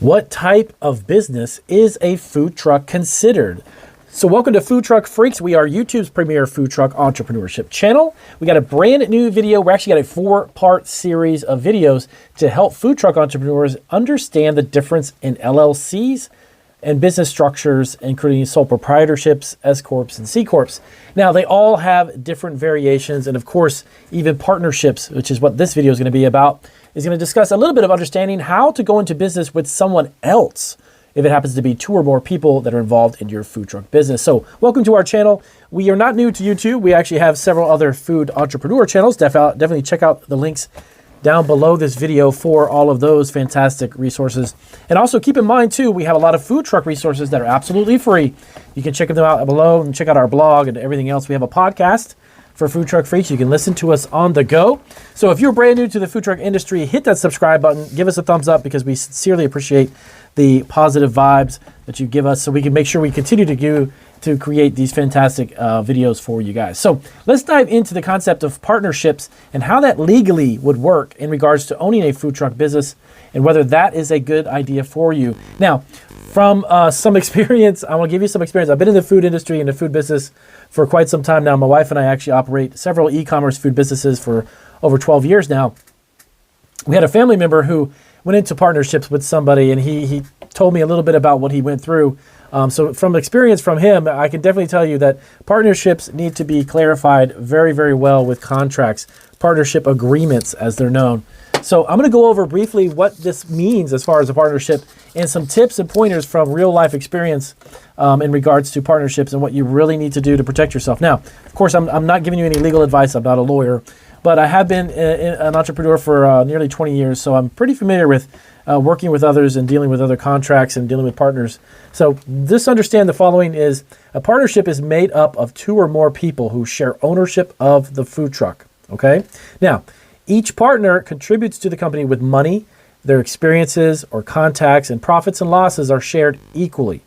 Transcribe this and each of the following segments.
What type of business is a food truck considered? So welcome to Food Truck Freaks. We are YouTube's premier food truck entrepreneurship channel. We got a brand new video. We actually got a 4-part series of videos to help food truck entrepreneurs understand the difference in LLCs and business structures, including sole proprietorships, S Corps, and C Corps. Now, they all have different variations, and of course, even partnerships, which is what this video is going to be about, is going to discuss a little bit of understanding how to go into business with someone else if it happens to be 2 or more people that are involved in your food truck business. So welcome to our channel. We are not new to YouTube. We actually have several other food entrepreneur channels. Definitely check out the links down below this video for all of those fantastic resources. And also keep in mind too, we have a lot of food truck resources that are absolutely free. You can check them out below and check out our blog and everything else. We have a podcast for Food Truck Freaks. You can listen to us on the go. So if you're brand new to the food truck industry, hit that subscribe button, give us a thumbs up because we sincerely appreciate the positive vibes that you give us so we can make sure we continue to create these fantastic videos for you guys. So let's dive into the concept of partnerships and how that legally would work in regards to owning a food truck business and whether that is a good idea for you. Now, from some experience, I want to give you some experience. I've been in the food industry and the food business for quite some time now. My wife and I actually operate several e-commerce food businesses for over 12 years now. We had a family member who went into partnerships with somebody, and he told me a little bit about what he went through. So from experience from him, I can definitely tell you that partnerships need to be clarified very, very well with contracts, partnership agreements as they're known. So I'm going to go over briefly what this means as far as a partnership and some tips and pointers from real life experience in regards to partnerships and what you really need to do to protect yourself. Now, of course, I'm not giving you any legal advice. I'm not a lawyer, but I have been an entrepreneur for nearly 20 years. So I'm pretty familiar with working with others and dealing with other contracts and dealing with partners. So just understand the following is a partnership is made up of 2 or more people who share ownership of the food truck. Okay. Now, each partner contributes to the company with money, their experiences or contacts, and profits and losses are shared equally.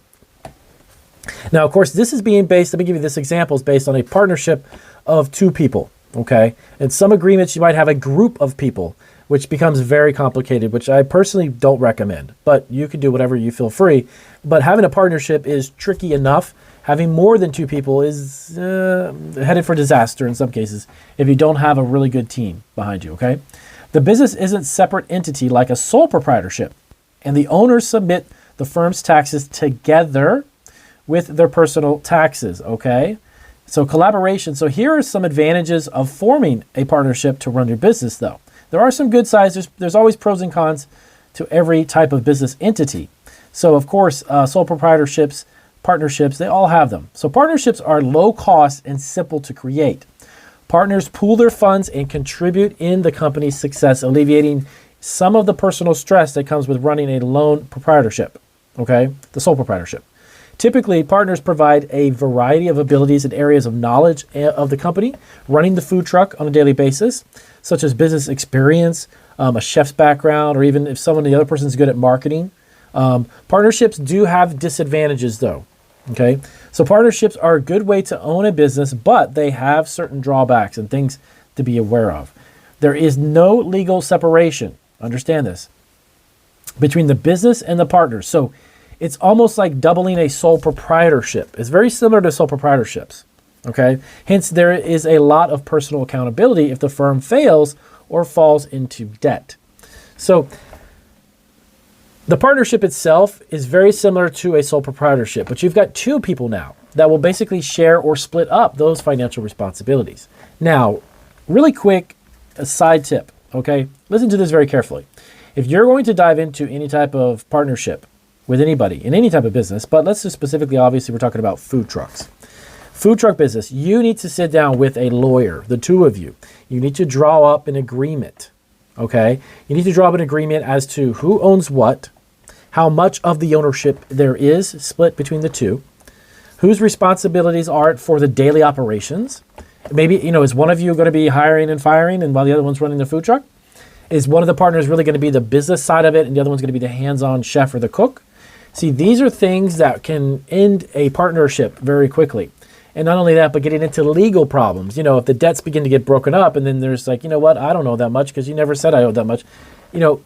Now, of course, this is being based, let me give you this example, is based on a partnership of 2 people, okay? In some agreements, you might have a group of people, which becomes very complicated, which I personally don't recommend, but you can do whatever you feel free. But having a partnership is tricky enough. Having more than 2 people is headed for disaster in some cases if you don't have a really good team behind you, okay? The business isn't a separate entity like a sole proprietorship, and the owners submit the firm's taxes together with their personal taxes, okay? So collaboration. So here are some advantages of forming a partnership to run your business, though. There are some good sides. There's always pros and cons to every type of business entity. So, of course, sole proprietorships, partnerships, they all have them. So partnerships are low cost and simple to create. Partners pool their funds and contribute in the company's success, alleviating some of the personal stress that comes with running a lone proprietorship, okay? The sole proprietorship. Typically, partners provide a variety of abilities and areas of knowledge of the company, running the food truck on a daily basis, such as business experience, a chef's background, or even if the other person's good at marketing. Partnerships do have disadvantages though, okay? So partnerships are a good way to own a business, but they have certain drawbacks and things to be aware of. There is no legal separation, understand this, between the business and the partners. So it's almost like doubling a sole proprietorship. It's very similar to sole proprietorships, okay? Hence, there is a lot of personal accountability if the firm fails or falls into debt. So the partnership itself is very similar to a sole proprietorship, but you've got 2 people now that will basically share or split up those financial responsibilities. Now, really quick, a side tip, okay? Listen to this very carefully. If you're going to dive into any type of partnership with anybody in any type of business, but let's just specifically, obviously, we're talking about food trucks. Food truck business, you need to sit down with a lawyer, the 2 of you. You need to draw up an agreement, okay? You need to draw up an agreement as to who owns what, how much of the ownership there is split between the 2, whose responsibilities are it for the daily operations. Maybe, is one of you going to be hiring and firing and while the other one's running the food truck? Is one of the partners really going to be the business side of it and the other one's going to be the hands-on chef or the cook? See, these are things that can end a partnership very quickly. And not only that, but getting into legal problems. If the debts begin to get broken up and then there's like, you know what, I don't know that much because you never said I owed that much.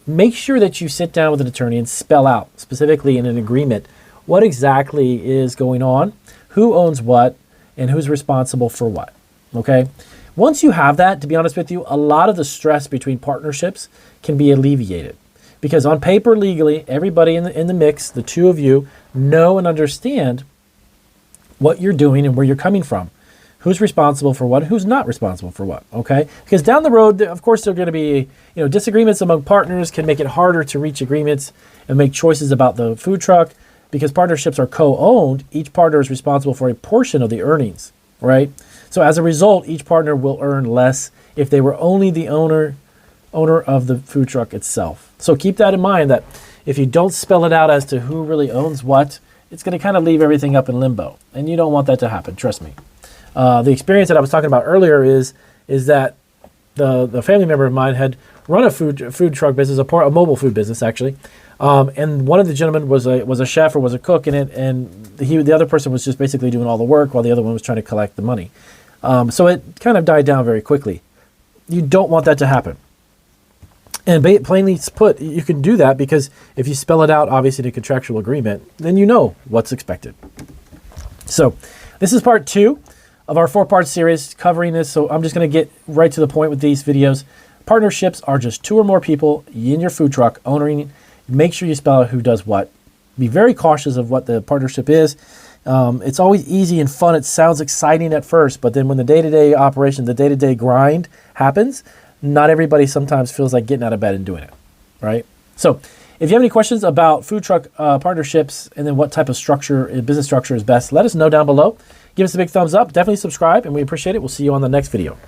make sure that you sit down with an attorney and spell out specifically in an agreement what exactly is going on, who owns what, and who's responsible for what. Okay? Once you have that, to be honest with you, a lot of the stress between partnerships can be alleviated. Because on paper, legally, everybody in the mix, the two of you, know and understand what you're doing and where you're coming from. Who's responsible for what, who's not responsible for what, okay? Because down the road, of course, there are going to be, disagreements among partners can make it harder to reach agreements and make choices about the food truck. Because partnerships are co-owned, each partner is responsible for a portion of the earnings, right? So as a result, each partner will earn less if they were only the owner of the food truck itself. So keep that in mind, that if you don't spell it out as to who really owns what, it's going to kind of leave everything up in limbo. And you don't want that to happen, trust me. The experience that I was talking about earlier is that the family member of mine had run a food truck business, a mobile food business actually, and one of the gentlemen was a chef or was a cook in it, and the other person was just basically doing all the work while the other one was trying to collect the money. So it kind of died down very quickly. You don't want that to happen. And plainly put, you can do that because if you spell it out, obviously, in a contractual agreement, then you know what's expected. So this is part 2 of our 4-part series covering this. So I'm just going to get right to the point with these videos. Partnerships are just 2 or more people in your food truck owning. Make sure you spell out who does what. Be very cautious of what the partnership is. It's always easy and fun. It sounds exciting at first, but then when the day-to-day operation, the day-to-day grind happens, not everybody sometimes feels like getting out of bed and doing it, right? So if you have any questions about food truck partnerships and then what type of business structure is best, let us know down below. Give us a big thumbs up. Definitely subscribe, and we appreciate it. We'll see you on the next video.